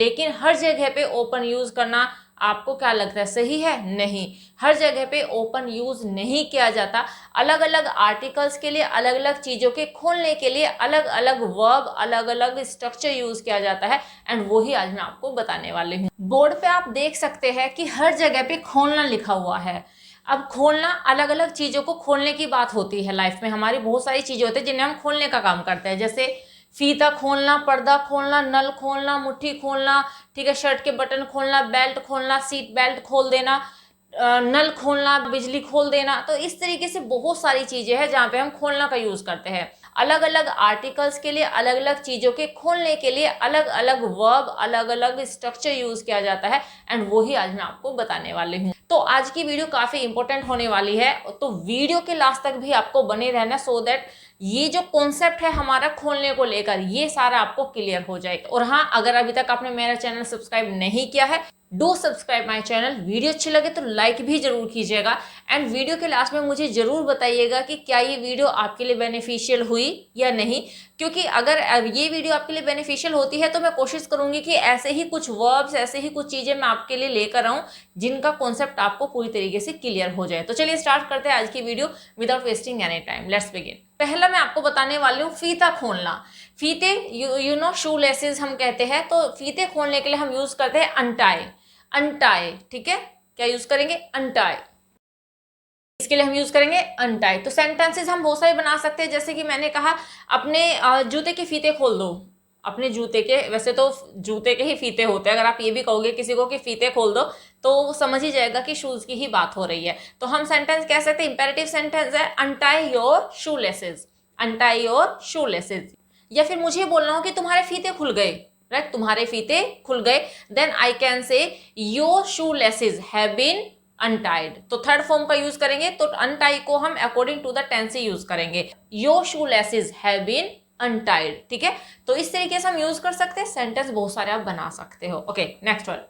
लेकिन हर जगह पे ओपन यूज करना आपको क्या लगता है सही है? नहीं, हर जगह पे ओपन यूज नहीं किया जाता। अलग अलग आर्टिकल्स के लिए, अलग अलग चीजों के खोलने के लिए अलग अलग वर्ब, अलग अलग स्ट्रक्चर यूज किया जाता है, एंड वो ही आज मैं आपको बताने वाली हूँ। बोर्ड पे आप देख सकते हैं कि हर जगह पे खोलना लिखा हुआ है। अब खोलना, अलग अलग चीजों को खोलने की बात होती है। लाइफ में हमारी बहुत सारी चीजें होती है जिन्हें हम खोलने का काम करते हैं, जैसे फीता खोलना, पर्दा खोलना, नल खोलना, मुट्ठी खोलना, ठीक है, शर्ट के बटन खोलना, बेल्ट खोलना, सीट बेल्ट खोल देना, नल खोलना, बिजली खोल देना। तो इस तरीके से बहुत सारी चीजें हैं जहाँ पे हम खोलना का यूज करते हैं। अलग अलग आर्टिकल्स के लिए, अलग अलग चीजों के खोलने के लिए अलग अलग वर्ब, अलग अलग स्ट्रक्चर यूज किया जाता है, एंड वो ही आज मैं आपको बताने वाली हूँ। तो आज की वीडियो काफी इंपॉर्टेंट होने वाली है, तो वीडियो के लास्ट तक भी आपको बने रहना, सो दैट ये जो कॉन्सेप्ट है हमारा खोलने को लेकर, ये सारा आपको क्लियर हो जाए। और हाँ, अगर अभी तक आपने मेरा चैनल सब्सक्राइब नहीं किया है, do subscribe my channel. Video अच्छी लगे तो लाइक भी जरूर कीजिएगा, एंड वीडियो के लास्ट में मुझे जरूर बताइएगा कि क्या ये वीडियो आपके लिए बेनिफिशियल हुई या नहीं। क्योंकि अगर ये वीडियो आपके लिए बेनिफिशियल होती है तो मैं कोशिश करूंगी कि ऐसे ही कुछ वर्ब्स, ऐसे ही कुछ चीजें मैं आपके लिए लेकर आऊं जिनका कॉन्सेप्ट आपको पूरी तरीके से क्लियर हो जाए। तो चलिए स्टार्ट करते हैं आज की video without wasting any time. Let's begin. पहला मैं आपको बताने वाली हूँ फीता खोलना। फीते, यू नो शू लेसेस हम कहते हैं, तो फीते खोलने के लिए हम यूज करते हैं अनटाई। अनटाई, ठीक है, क्या यूज करेंगे? अनटाई। इसके लिए हम यूज करेंगे अनटाई। तो सेंटेंसेस हम बहुत सारे बना सकते हैं, जैसे कि मैंने कहा अपने जूते के फीते खोल दो। अपने जूते के, वैसे तो जूते के ही फीते होते हैं, अगर आप ये भी कहोगे किसी को कि फीते खोल दो तो वो समझ ही जाएगा कि शूज की ही बात हो रही है। तो हम सेंटेंस कह सकते हैं, इंपेरेटिव सेंटेंस है untie your shoe laces. Untie your shoe laces. या फिर मुझे बोलना हो कि तुम्हारे फीते खुल गए, राइट, तुम्हारे फीते खुल गए, then I can say your shoe laces have been untied. तो थर्ड फॉर्म का यूज करेंगे, तो अनटाई को हम अकॉर्डिंग टू द टेंस ही यूज करेंगे। Your shoe laces have been untied, ठीक है। तो इस तरीके से हम यूज कर सकते हैं, सेंटेंस बहुत सारे आप बना सकते हो। ओके, नेक्स्ट वर्ड,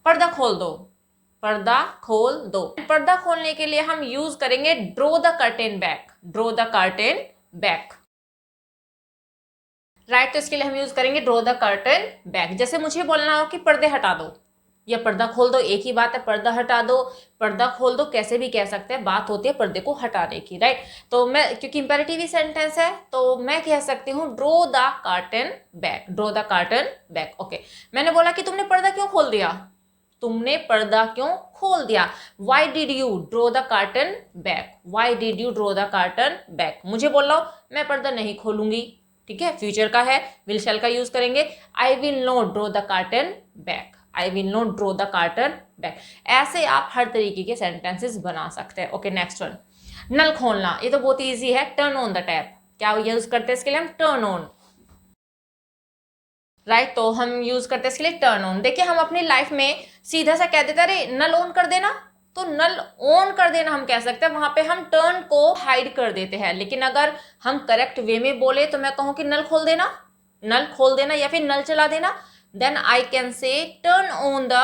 पर्दा खोल दो। पर्दा खोल दो। पर्दा खोलने के लिए हम यूज करेंगे draw the curtain back. Draw the curtain back, right. तो इसके लिए हम यूज करेंगे ड्रो द कर्टेन बैक। जैसे मुझे बोलना हो कि पर्दे हटा दो या पर्दा खोल दो, एक ही बात है। पर्दा हटा दो, पर्दा खोल दो, कैसे भी कह सकते हैं, बात होती है पर्दे को हटाने की, राइट। तो मैं, क्योंकि इंपेरेटिव ही सेंटेंस है, तो मैं कह सकती हूँ draw the curtain back. Draw the curtain back. Okay, मैंने बोला कि तुमने पर्दा क्यों खोल दिया? तुमने पर्दा क्यों खोल दिया? Why did you draw the curtain back? Why did you draw the curtain back? मुझे बोल रहा हूं मैं पर्दा नहीं खोलूंगी, ठीक है, फ्यूचर का है, विल शैल का यूज करेंगे। I will not draw the curtain back. I will not draw the curtain back. ऐसे आप हर तरीके के सेंटेंसेस बना सकते हैं। ओके, नेक्स्ट वन, नल खोलना। ये तो बहुत ईजी है, टर्न ऑन द टैप। क्या यूज करते हैं इसके लिए? हम टर्न ऑन, राइट। तो हम यूज करते हैं इसके लिए टर्न ऑन। देखिए, हम अपनी लाइफ में सीधा सा कह देते हैं अरे नल ऑन कर देना, तो नल ऑन कर देना हम कह सकते हैं, वहां पे हम टर्न को हाइड कर देते हैं। लेकिन अगर हम करेक्ट वे में बोले तो मैं कहूं कि नल खोल देना, नल खोल देना या फिर नल चला देना, then I can say turn on the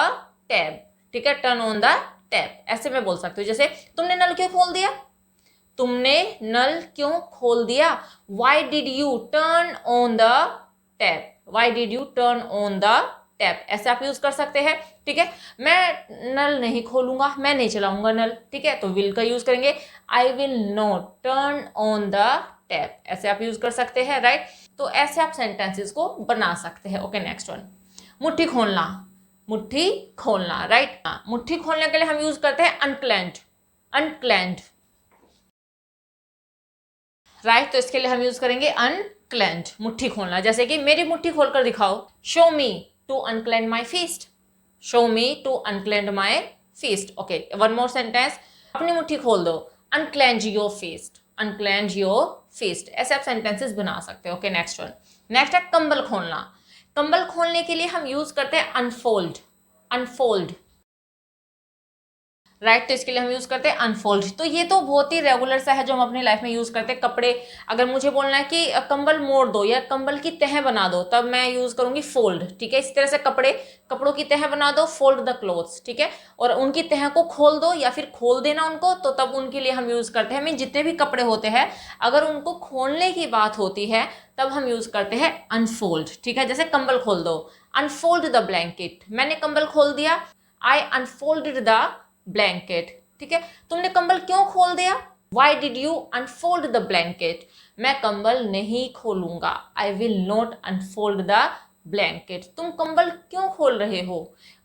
tap, ठीक है, टर्न ऑन द टैप। ऐसे मैं बोल सकती हूँ। जैसे तुमने नल क्यों खोल दिया? तुमने नल क्यों खोल दिया? Why did U turn on the tap? Y did U turn on the tap? ऐसे आप यूज कर सकते हैं, ठीक है। मैं नल नहीं खोलूंगा, मैं नहीं चलाऊंगा नल, ठीक है, तो विल का यूज करेंगे। I will not turn on the tap, ऐसे आप यूज कर सकते हैं, राइट। तो ऐसे आप सेंटेंसेस को बना सकते हैं। ओके, नेक्स्ट वन, मुट्ठी खोलना। मुट्ठी खोलना, राइट। मुट्ठी खोलने के लिए हम यूज करते हैं अनक्लेंड। अनक्लेंड, राइट। तो इसके लिए हम यूज करेंगे अनक्लेंड, मुट्ठी खोलना। जैसे कि मेरी मुट्ठी खोलकर दिखाओ, show me to unclench my fist. Show me to unclench my fist. Okay, one more sentence, अपनी मुट्ठी खोल दो, unclench your fist. Unclench your fist. ऐसे आप सेंटेंसेस बना सकते हो। ओके, नेक्स्ट वन, नेक्स्ट है कंबल खोलना। कंबल खोलने के लिए हम यूज करते हैं अनफोल्ड। Unfold, right. तो इसके लिए हम यूज करते हैं अनफोल्ड। तो ये तो बहुत ही रेगुलर सा है जो हम अपनी लाइफ में यूज करते हैं। कपड़े, अगर मुझे बोलना है कि कंबल मोड़ दो या कंबल की तह बना दो, तब मैं यूज करूंगी फोल्ड, ठीक है। इस तरह से कपड़ों की तह बना दो, फोल्ड द क्लोथ्स, ठीक है। और उनकी तह को खोल दो या फिर खोल देना उनको, तो तब उनके लिए हम यूज करते हैं, मीन जितने भी कपड़े होते हैं अगर उनको खोलने की बात होती है तब हम यूज करते हैं अनफोल्ड, ठीक है। जैसे कंबल खोल दो, अनफोल्ड द ब्लैंकेट, मैंने कंबल खोल दिया, आई अनफोल्डेड द ब्लैंकेट, ठीक है। तुमने कंबल क्यों खोल दिया, why did you unfold the blanket, मैं कंबल नहीं खोलूंगा, I will not unfold the blanket, तुम कंबल क्यों खोल रहे हो,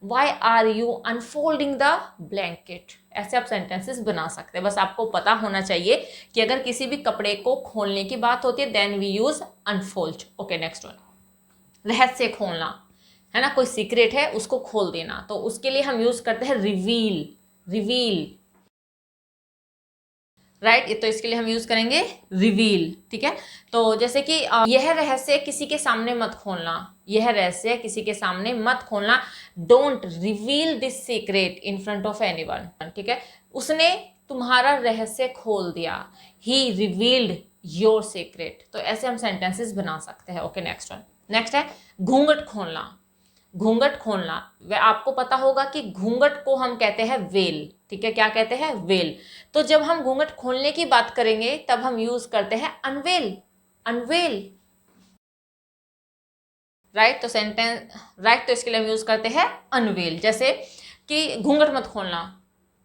why are you unfolding the blanket. ऐसे आप सेंटेंसेस बना सकते हैं, बस आपको पता होना चाहिए कि अगर किसी भी कपड़े को खोलने की बात होती है then we use unfold. Okay next one, रहस्य खोलना, है ना, कोई सीक्रेट है उसको खोल देना, तो उसके लिए हम यूज करते हैं रिवील, रिवील, राइट, तो इसके लिए हम यूज करेंगे रिवील, ठीक है। तो जैसे कि यह रहस्य किसी के सामने मत खोलना, यह रहस्य किसी के सामने मत खोलना, don't reveal this secret in front of anyone, ठीक है, उसने तुम्हारा रहस्य खोल दिया, ही रिवील्ड योर सीक्रेट, तो ऐसे हम सेंटेंसेस बना सकते हैं। ओके नेक्स्ट वन, नेक्स्ट है घूंघट खोलना, घूंघट खोलना, वह आपको पता होगा कि घूंघट को हम कहते हैं वेल, ठीक है, क्या कहते हैं, वेल, तो जब हम घूंघट खोलने की बात करेंगे तब हम यूज करते हैं अनवेल, अनवेल, राइट, तो सेंटेंस, राइट, तो इसके लिए हम यूज करते हैं अनवेल, जैसे कि घूंघट मत खोलना,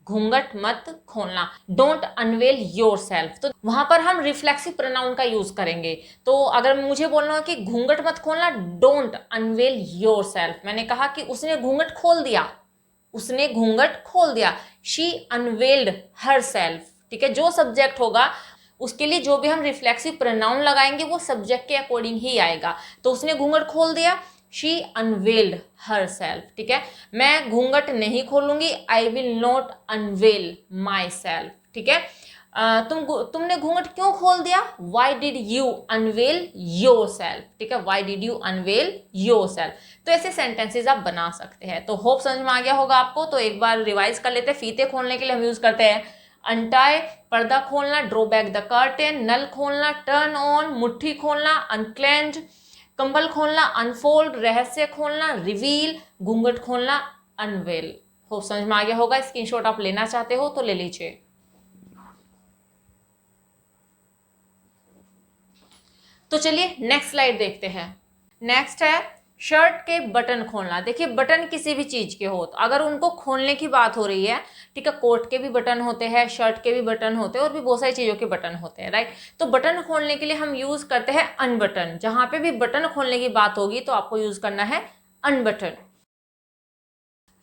घूंघट मत खोलना, डोंट अनवेल योर सेल्फ, तो वहां पर हम रिफ्लेक्सिव प्रोनाउन का यूज करेंगे, तो अगर मुझे बोलना हो कि घूंघट मत खोलना, डोंट अनवेल योर सेल्फ, मैंने कहा कि उसने घूंघट खोल दिया, उसने घूंघट खोल दिया, शी अनवेल्ड हर सेल्फ, ठीक है, जो सब्जेक्ट होगा उसके लिए जो भी हम रिफ्लेक्सिव प्रोनाउन लगाएंगे वो सब्जेक्ट के अकॉर्डिंग ही आएगा, तो उसने घूंघट खोल दिया, शी अनवेल्ड हर सेल्फ, ठीक है, मैं घूंघट नहीं खोलूंगी, I will not unveil myself, ठीक है, तुमने घूंघट क्यों खोल दिया, why did you unveil yourself, ठीक है, why did you unveil yourself, तो ऐसे सेंटेंसेस आप बना सकते हैं। तो होप समझ में आ गया होगा आपको, तो एक बार रिवाइज कर लेते हैं। फीते खोलने के लिए हम यूज करते हैं अनटाई, पर्दा खोलना, ड्रॉ बैक द कर्टेन, नल खोलना, टर्न ऑन, मुट्ठी खोलना, अनक्लेंज, कंबल खोलना, अनफोल्ड, रहस्य खोलना, रिवील, घूंघट खोलना, अनवेल। होप समझ में आ गया होगा, स्क्रीनशॉट आप लेना चाहते हो तो ले लीजिए। तो चलिए नेक्स्ट स्लाइड देखते हैं। नेक्स्ट है शर्ट के बटन खोलना। देखिए बटन किसी भी चीज के हो, तो अगर उनको खोलने की बात हो रही है, ठीक है, कोट के भी बटन होते हैं, शर्ट के भी बटन होते हैं, और भी बहुत सारी चीजों के बटन होते हैं, राइट, तो बटन खोलने के लिए हम यूज करते हैं अनबटन, जहां पे भी बटन खोलने की बात होगी तो आपको यूज करना है अनबटन,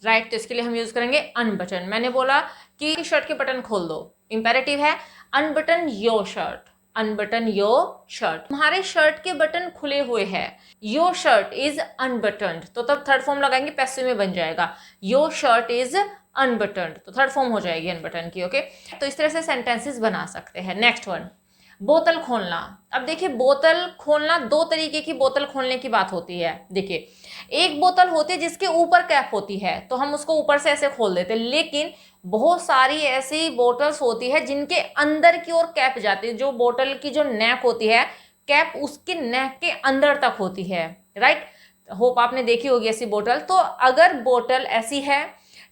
राइट, तो इसके लिए हम यूज करेंगे अनबटन। मैंने बोला कि शर्ट के बटन खोल दो, इंपेरेटिव है अनबटन योर शर्ट, अनबटन योर शर्ट, तुम्हारे शर्ट के बटन खुले हुए हैं, योर शर्ट इज अनबटन्ड, तो तब थर्ड फॉर्म लगाएंगे, पैसिव में बन जाएगा, योर शर्ट इज अनबटन्ड, तो थर्ड फॉर्म हो जाएगी अनबटन की। ओके, तो इस तरह से सेंटेंसेस बना सकते हैं। नेक्स्ट वन, बोतल खोलना। अब देखिए बोतल खोलना, दो तरीके की बोतल खोलने की बात होती है। देखिए एक बोतल होती है जिसके ऊपर कैप होती है, तो हम उसको ऊपर से ऐसे खोल देते हैं, लेकिन बहुत सारी ऐसी बोतल्स होती है जिनके अंदर की ओर कैप जाती है, जो बोतल की जो नेक होती है, कैप उसके नेक के अंदर तक होती है, राइट, होप आपने देखी होगी ऐसी बोतल। तो अगर बोतल ऐसी है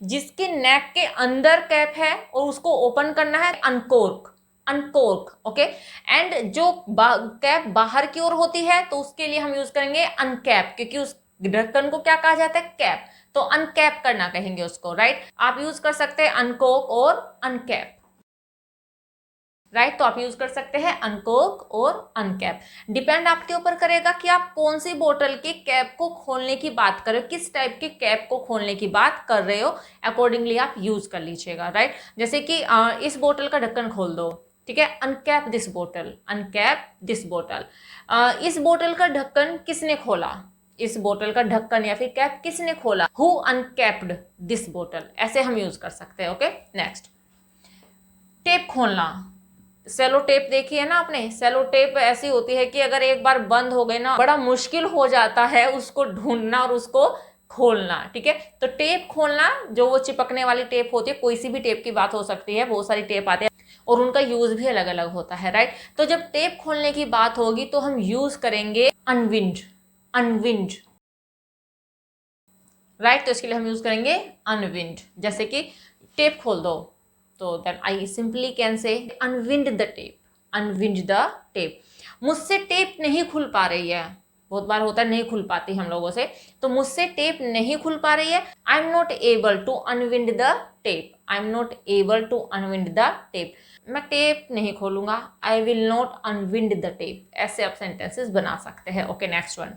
जिसके नेक के अंदर कैप है और उसको ओपन करना है, अनकोर्क, अनकोर्क, ओके, एंड जो कैप बाहर की ओर होती है तो उसके लिए हम यूज करेंगे अनकैप, क्योंकि उस ढक्कन को क्या कहा जाता है, कैप, तो अनकैप करना कहेंगे उसको, राइट, आप यूज कर सकते हैं अनकोक और अनकैप, राइट, तो आप यूज कर सकते हैं अनकोक और अनकैप, डिपेंड आपके ऊपर करेगा कि आप कौन सी बोतल के कैप को खोलने की बात कर रहे हो, किस टाइप के कैप को खोलने की बात कर रहे हो, अकॉर्डिंगली आप यूज कर लीजिएगा, राइट, जैसे कि इस बोतल का ढक्कन खोल दो, ठीक है, अनकैप दिस बोतल, अनकैप दिस बोतल, इस बोतल का ढक्कन किसने खोला, इस बोतल का ढक्कन या फिर कैप किसने खोला, हु अनकैप्ड दिस बोतल, ऐसे हम यूज कर सकते हैं। ओके नेक्स्ट, टेप खोलना। सेलो टेप देखी है ना आपने, सेलो टेप ऐसी होती है कि अगर एक बार बंद हो गई ना, बड़ा मुश्किल हो जाता है उसको ढूंढना और उसको खोलना, ठीक है, तो टेप खोलना, जो वो चिपकने वाली टेप होती है, कोई सी भी टेप की बात हो सकती है, बहुत सारी टेप आते हैं और उनका यूज भी अलग अलग होता है, राइट, तो जब टेप खोलने की बात होगी तो हम यूज करेंगे अनविंड, अनविंड, राइट, तो इसके लिए हम यूज करेंगे अनविंड, जैसे कि टेप खोल दो, तो then I simply can say unwind the tape, unwind the tape, मुझसे टेप नहीं खुल पा रही है, बहुत बार होता है नहीं खुल पाती हम लोगों से, तो मुझसे टेप नहीं खुल पा रही है। I am not able to unwind the tape, I am not able to unwind the tape, मैं टेप नहीं खोलूंगा, I will not unwind the tape. ऐसे आप सेंटेंसेस बना सकते हैं। ओके, नेक्स्ट वन,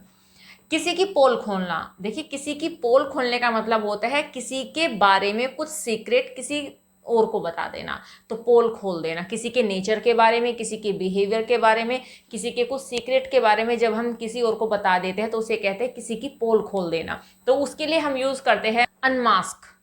किसी की पोल खोलना। देखिए, किसी की पोल खोलने का मतलब होता है किसी के बारे में कुछ सीक्रेट किसी और को बता देना, तो पोल खोल देना। किसी के नेचर के बारे में, किसी के बिहेवियर के बारे में, किसी के कुछ सीक्रेट के बारे में जब हम किसी और को बता देते हैं तो उसे कहते हैं किसी की पोल खोल देना। तो उसके लिए हम यूज करते हैं अनमास्क।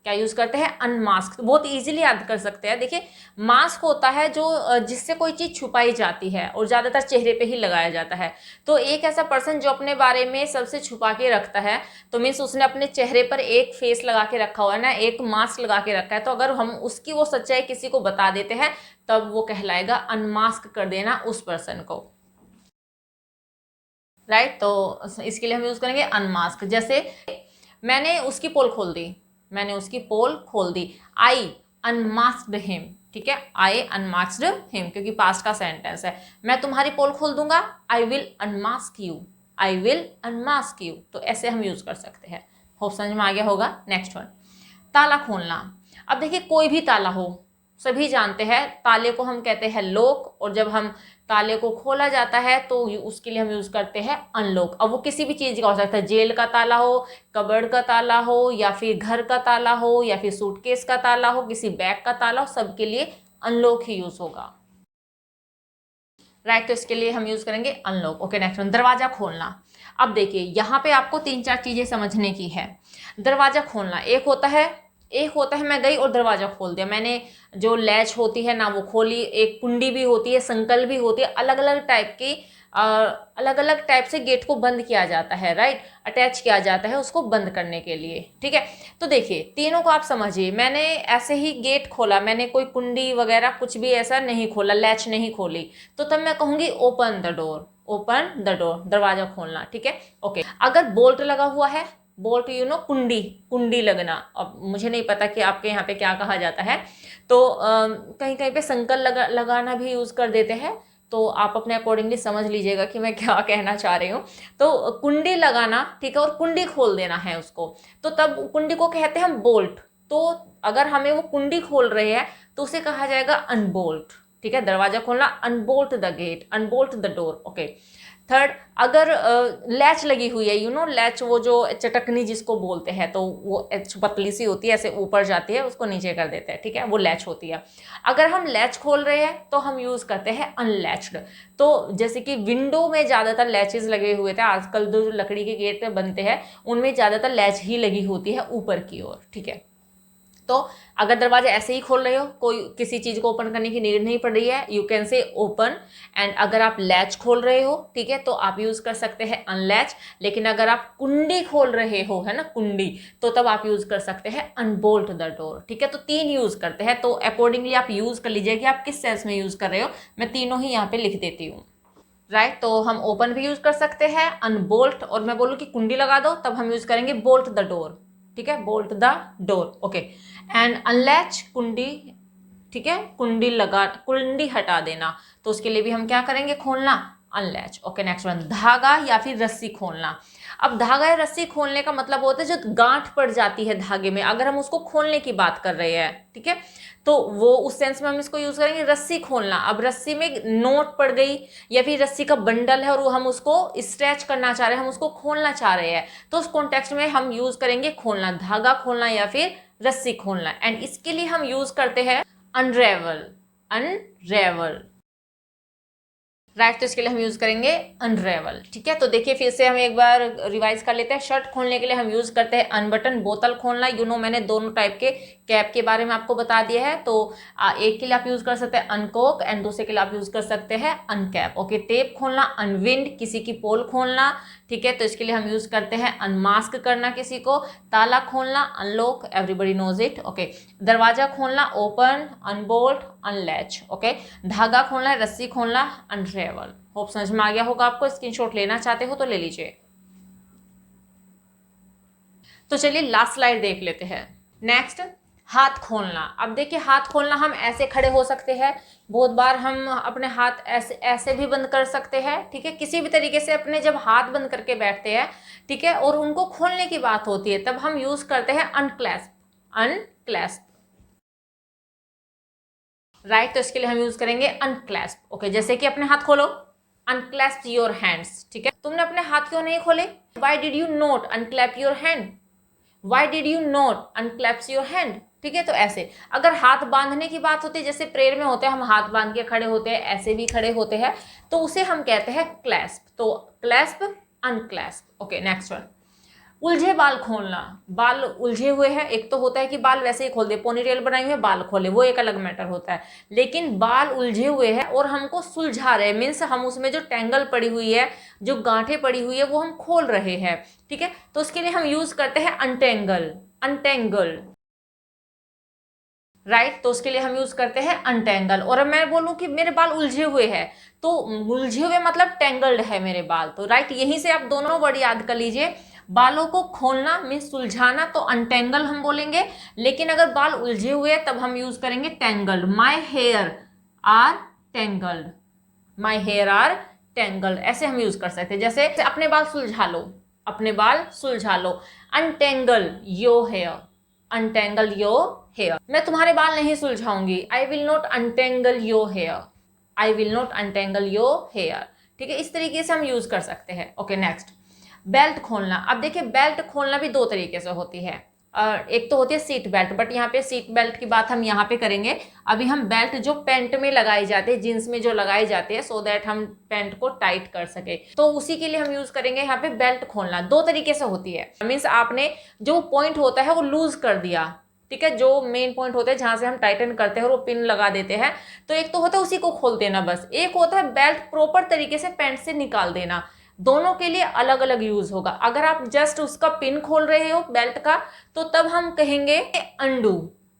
क्या यूज करते हैं? अनमास्क। बहुत इजीली याद कर सकते हैं। देखिए, मास्क होता है जो जिससे कोई चीज छुपाई जाती है और ज्यादातर चेहरे पे ही लगाया जाता है। तो एक ऐसा पर्सन जो अपने बारे में सबसे छुपा के रखता है, तो मीन्स उसने अपने चेहरे पर एक फेस लगा के रखा हुआ है ना, एक मास्क लगा के रखा है। तो अगर हम उसकी वो सच्चाई किसी को बता देते हैं तब वो कहलाएगा अनमास्क कर देना उस पर्सन को, राइट। तो इसके लिए हम यूज करेंगे अनमास्क। जैसे मैंने उसकी पोल खोल दी, मैंने उसकी पोल खोल दी, आई अनमास्क्ड हिम। ठीक है, आई अनमास्क्ड हिम, क्योंकि पास्ट का सेंटेंस है। मैं तुम्हारी पोल खोल दूंगा, I will unmask you, I will unmask you. तो ऐसे हम यूज कर सकते हैं। होप समझ में आ गया होगा। नेक्स्ट वन, ताला खोलना। अब देखिए, कोई भी ताला हो, सभी जानते हैं ताले को हम कहते हैं लॉक, और जब हम ताले को खोला जाता है तो उसके लिए हम यूज करते हैं अनलॉक। अब वो किसी भी चीज का हो सकता है, जेल का ताला हो, कबर्ड का ताला हो, या फिर घर का ताला हो, या फिर सूटकेस का ताला हो, किसी बैग का ताला हो, सबके लिए अनलॉक ही यूज होगा, राइट। तो इसके लिए हम यूज करेंगे अनलॉक। ओके, नेक्स्ट वन, दरवाजा खोलना। अब देखिए, यहाँ पे आपको 3-4 चीजें समझने की है। दरवाजा खोलना, एक होता है मैं गई और दरवाजा खोल दिया, मैंने जो लैच होती है ना वो खोली, एक कुंडी भी होती है, संकल भी होती है, अलग अलग टाइप की, अलग अलग टाइप से गेट को बंद किया जाता है, राइट, अटैच किया जाता है उसको बंद करने के लिए। ठीक है, तो देखिए तीनों को आप समझिए। मैंने ऐसे ही गेट खोला, मैंने कोई कुंडी वगैरह कुछ भी ऐसा नहीं खोला, लैच नहीं खोली, तो तब मैं कहूंगी open the door, open the door, दरवाजा खोलना। ठीक है, ओके। अगर बोल्ट लगा हुआ है, बोल्ट कुंडी, कुंडी लगना, अब मुझे नहीं पता कि आपके यहाँ पे क्या कहा जाता है, तो कहीं कहीं पे संकल लगाना भी यूज कर देते हैं, तो आप अपने अकॉर्डिंगली समझ लीजिएगा कि मैं क्या कहना चाह रही हूँ। तो कुंडी लगाना, ठीक है, और कुंडी खोल देना है उसको, तो तब कुंडी को कहते हैं हम बोल्ट। तो अगर हमें वो कुंडी खोल रहे हैं तो उसे कहा जाएगा अनबोल्ट। ठीक है, दरवाजा खोलना, unbolt the gate, unbolt the door. Okay, third, अगर लैच लगी हुई है, लैच वो जो चटकनी जिसको बोलते हैं, तो वो पतली सी होती है, ऐसे ऊपर जाती है, उसको नीचे कर देते हैं। ठीक है, वो लैच होती है। अगर हम लैच खोल रहे हैं तो हम यूज करते हैं अनलैच्ड। तो जैसे कि विंडो में ज्यादातर लैचेस लगे हुए थे, आजकल जो लकड़ी के गेट बनते हैं उनमें ज्यादातर लैच ही लगी होती है ऊपर की ओर। ठीक है, तो अगर दरवाजा ऐसे ही खोल रहे हो, कोई किसी चीज को ओपन करने की नीड नहीं पड़ रही है, you can say open. And अगर आप लैच खोल रहे हो, ठीक है, तो आप यूज कर सकते हैं अनलैच। लेकिन अगर आप कुंडी खोल रहे हो, है ना, कुंडी, तो तब आप यूज कर सकते हैं अनबोल्ट द डोर। ठीक है, तो 3 यूज करते हैं, तो अकॉर्डिंगली आप यूज कर लीजिए कि आप किस सेंस में यूज कर रहे हो। मैं तीनों ही यहाँ पे लिख देती हूँ, राइट। तो हम ओपन भी यूज कर सकते हैं, अनबोल्ट, और मैं बोलूँ कि कुंडी लगा दो तब हम यूज करेंगे बोल्ट द डोर। ठीक है, bolt the door. Okay, and unlatch, कुंडी, ठीक है, कुंडी हटा देना, तो उसके लिए भी हम क्या करेंगे, खोलना, अनलैच। ओके, नेक्स्ट वन, धागा या फिर रस्सी खोलना। अब धागा या रस्सी खोलने का मतलब होता है जो गांठ पड़ जाती है धागे में, अगर हम उसको खोलने की बात कर रहे हैं, ठीक है, तो वो उस सेंस में हम इसको यूज करेंगे रस्सी खोलना। अब रस्सी में नोट पड़ गई या फिर रस्सी का बंडल है और वो हम उसको स्ट्रेच करना चाह रहे हैं, हम उसको खोलना चाह रहे हैं, तो उस कॉन्टेक्स्ट में हम यूज करेंगे खोलना, धागा खोलना या फिर रस्सी खोलना। एंड इसके लिए हम यूज करते हैं अनरेवल, अनरेवल, राइट। तो इसके लिए हम यूज करेंगे अनरेवल। ठीक है, तो देखिए फिर से हम एक बार रिवाइज कर लेते हैं। शर्ट खोलने के लिए हम यूज करते हैं अनबटन। बोतल खोलना, मैंने दोनों टाइप के कैप के बारे में आपको बता दिया है, तो एक के लिए आप यूज कर सकते हैं अनकॉक एंड दूसरे के लिए आप यूज कर सकते हैं अनकैप। ओके, टेप खोलना, अनविंड, किसी की पोल खोलना, ठीक है, तो इसके लिए हम यूज करते हैं अनमास्क करना किसी को। ताला खोलना, unlock, everybody knows it. Okay, दरवाजा खोलना, ओपन, अनबोल्ट, अनलैच। ओके, धागा खोलना है, रस्सी खोलना, अनरेवल। होप समझ में आ गया होगा आपको। स्क्रीनशॉट लेना चाहते हो तो ले लीजिए। तो चलिए लास्ट स्लाइड देख लेते हैं। नेक्स्ट, हाथ खोलना, अब देखिए हाथ खोलना हम ऐसे खड़े हो सकते हैं, बहुत बार हम अपने हाथ ऐसे ऐसे भी बंद कर सकते हैं, ठीक है, किसी भी तरीके से अपने जब हाथ बंद करके बैठते हैं, ठीक है, और उनको खोलने की बात होती है तब हम यूज करते हैं अनक्लैस्प, अनक्लैस्प, राइट। तो इसके लिए हम यूज करेंगे अनक्लैस्प, ओके। जैसे कि अपने हाथ खोलो, अनक्लैस्प योर हैंड्स, ठीक है। तुमने अपने हाथ क्यों नहीं खोले? Why did you not unclasp your hand? Why did you not unclasps your hand? ठीक है, तो ऐसे अगर हाथ बांधने की बात होती है, जैसे प्रेयर में होते हैं हम हाथ बांध के खड़े होते हैं, ऐसे भी खड़े होते हैं, तो उसे हम कहते हैं क्लैस्प। तो क्लैस्प, अनक्लैस्प, ओके। नेक्स्ट वन, उलझे बाल खोलना। बाल उलझे हुए हैं, एक तो होता है कि बाल वैसे ही खोल दे, पोनीटेल बनाए हुए बाल खोले, वो एक अलग मैटर होता है, लेकिन बाल उलझे हुए हैं और हमको सुलझा रहे, मीन्स हम उसमें जो टेंगल पड़ी हुई है, जो गांठें पड़ी हुई है, वो हम खोल रहे हैं, ठीक है। तो उसके लिए हम यूज करते हैं अनटेंगल, अनटेंगल, राइट। तो उसके लिए हम यूज करते हैं अनटेंगल। और अब मैं बोलूं कि मेरे बाल उलझे हुए हैं, तो उलझे हुए मतलब टेंगल्ड है मेरे बाल, तो राइट, यहीं से आप दोनों वर्ड याद कर लीजिए। बालों को खोलना मीन्स सुलझाना, तो अनटेंगल हम बोलेंगे, लेकिन अगर बाल उलझे हुए तब हम यूज करेंगे tangled. My hair are tangled, my hair are tangled, ऐसे हम यूज कर सकते हैं। जैसे अपने बाल सुलझा लो, अपने बाल सुलझा लो, untangle your hair, untangle your hair. मैं तुम्हारे बाल नहीं सुलझाऊंगी, I will not untangle your hair, I will not untangle your hair, ठीक है। इस तरीके से हम यूज कर सकते हैं, ओके। नेक्स्ट, बेल्ट खोलना। अब देखिए बेल्ट खोलना भी दो तरीके से होती है, एक तो होती है सीट बेल्ट, बट यहाँ पे सीट बेल्ट की बात हम यहाँ पे करेंगे। अभी हम बेल्ट जो पैंट में लगाई जाती है, जींस में जो लगाई जाती है, सो दैट हम पैंट को टाइट कर सके, तो उसी के लिए हम यूज करेंगे यहाँ पे बेल्ट खोलना। दो तरीके से होती है, मीन्स आपने जो पॉइंट होता है वो लूज कर दिया, ठीक है, जो मेन पॉइंट होते हैं जहां से हम टाइटन करते हैं और वो पिन लगा देते हैं, तो एक तो होता है उसी को खोल देना बस, एक होता है बेल्ट प्रॉपर तरीके से पैंट से निकाल देना। दोनों के लिए अलग अलग यूज होगा। अगर आप जस्ट उसका पिन खोल रहे हो बेल्ट का, तो तब हम कहेंगे अंडू,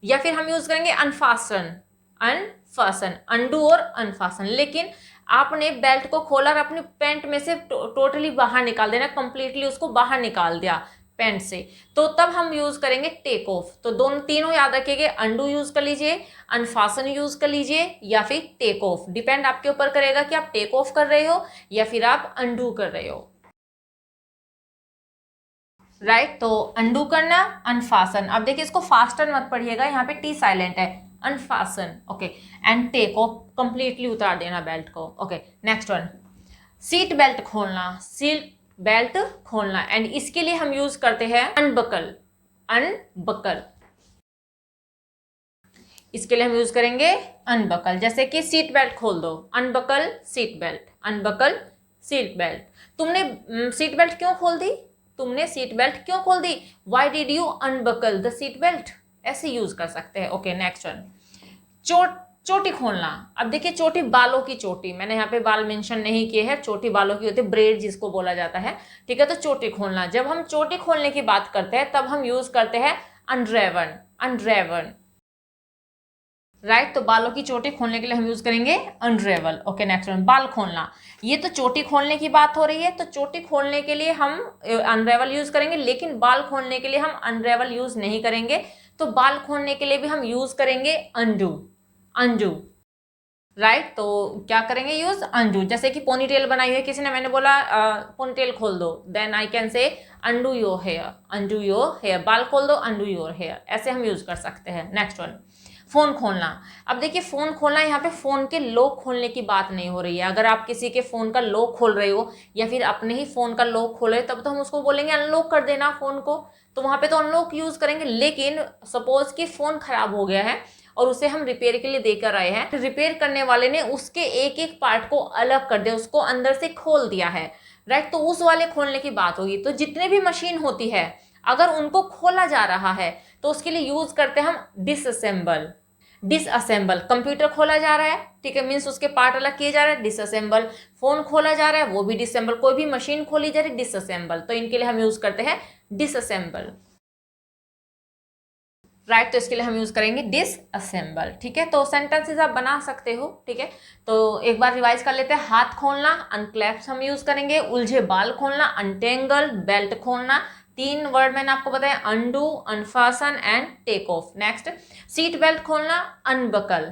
या फिर हम यूज करेंगे अनफासन, अनफासन, अंडू और अनफासन। लेकिन आपने बेल्ट को खोला और अपनी पैंट में से टोटली बाहर निकाल देना, कंप्लीटली उसको बाहर निकाल दिया पैंट से, तो तब हम यूज करेंगे टेक ऑफ। तो दोनों तीनों याद रखिएगा, अंडू यूज कर लीजिए, अनफासन यूज कर लीजिए, या फिर टेक ऑफ, डिपेंड आपके ऊपर करेगा कि आप टेक ऑफ कर रहे हो या फिर आप अंडू कर रहे हो, राइट। तो अंडू करना, अनफासन। अब देखिए इसको फास्टर मत पढ़िएगा, यहाँ पे टी साइलेंट है, unfasten, okay. And take off, completely उतार देना बेल्ट को, okay. Next one, seat belt खोलना, सीट बेल्ट खोलना, एंड इसके लिए हम यूज करते हैं अनबकल, अनबकल, इसके लिए हम यूज करेंगे अनबकल। जैसे कि सीट बेल्ट खोल दो, unbuckle seat belt, unbuckle seat belt. तुमने सीट बेल्ट क्यों खोल दी? तुमने सीट बेल्ट क्यों खोल दी? Why did you unbuckle the seat belt? ऐसे यूज कर सकते हैं, ओके। नेक्स्ट वन, चोटी खोलना। अब देखिए चोटी, बालों की चोटी, मैंने यहाँ पे बाल मेंशन नहीं किए हैं, चोटी बालों की होती है, ब्रेड जिसको बोला जाता है, ठीक है। तो चोटी खोलना, जब हम चोटी खोलने की बात करते हैं तब हम यूज करते हैं अनरेवन, अनरेवन, राइट। तो बालों की चोटी खोलने के लिए हम यूज करेंगे अनरेवल, ओके। नेक्स्ट वन, बाल खोलना। ये तो चोटी खोलने की बात हो रही है, तो चोटी खोलने के लिए हम अनरेवल यूज करेंगे, लेकिन बाल खोलने के लिए हम अनरेवल यूज नहीं करेंगे। तो बाल खोलने के लिए भी हम यूज करेंगे अंडू, अंडू, राइट। तो क्या करेंगे यूज? अंडू। जैसे कि पोनीटेल बनाई है किसी ने, मैंने बोला पोनीटेल खोल दो, then I can say undo your hair, undo your hair, बाल खोल दो, अंडू योर हेयर, ऐसे हम यूज कर सकते हैं। नेक्स्ट वन, फोन खोलना। अब देखिए फोन खोलना, यहाँ पे फोन के लॉक खोलने की बात नहीं हो रही है। अगर आप किसी के फोन का लॉक खोल रहे हो या फिर अपने ही फोन का लॉक खोले, तब तो हम उसको बोलेंगे अनलॉक कर देना फोन को, तो वहां पे तो अनलॉक यूज करेंगे। लेकिन सपोज कि फोन खराब हो गया है और उसे हम रिपेयर के लिए देकर आए हैं, रिपेयर करने वाले ने उसके एक एक पार्ट को अलग कर दिया, उसको अंदर से खोल दिया है, राइट। तो उस वाले खोलने की बात होगी। तो जितने भी मशीन होती है अगर उनको खोला जा रहा है तो उसके लिए यूज करते हैं हम डिसअसेंबल, डिसअसेंबल। कंप्यूटर खोला जा रहा है, ठीक है, मीन्स उसके पार्ट अलग किए जा रहे हैं, डिसअसेंबल। फोन खोला जा रहा है, वो भी डिसअसेंबल। कोई भी मशीन खोली जा रही है, डिसअसेंबल। तो इनके लिए हम यूज करते हैं डिसअसेंबल, राइट। तो इसके लिए हम यूज करेंगे डिसअसेंबल, ठीक है। तो सेंटेंसेस आप बना सकते हो, ठीक है। तो एक बार रिवाइज कर लेते हैं। हाथ खोलना, अनक्लैप्स हम यूज करेंगे। उलझे बाल खोलना, अनटेंगल। बेल्ट खोलना, 3 वर्ड मैंने आपको बताया, undo, unfasten and take off. Next, seat belt खोलना, अनबकल,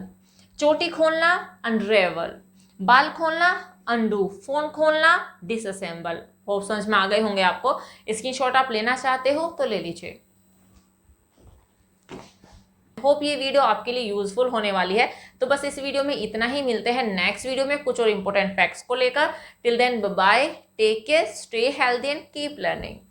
चोटी खोलना, अनरेवल, बाल खोलना, अनडू, फोन खोलना, डिसअसेंबल। होप समझ में आ गए होंगे आपको। स्क्रीनशॉट आप लेना चाहते हो तो ले लीजिए। होप ये वीडियो आपके लिए यूजफुल होने वाली है। तो बस इस वीडियो में इतना ही, मिलते हैं नेक्स्ट वीडियो में कुछ और इंपॉर्टेंट फैक्ट्स को लेकर। Till then bye, take care, stay healthy and keep learning.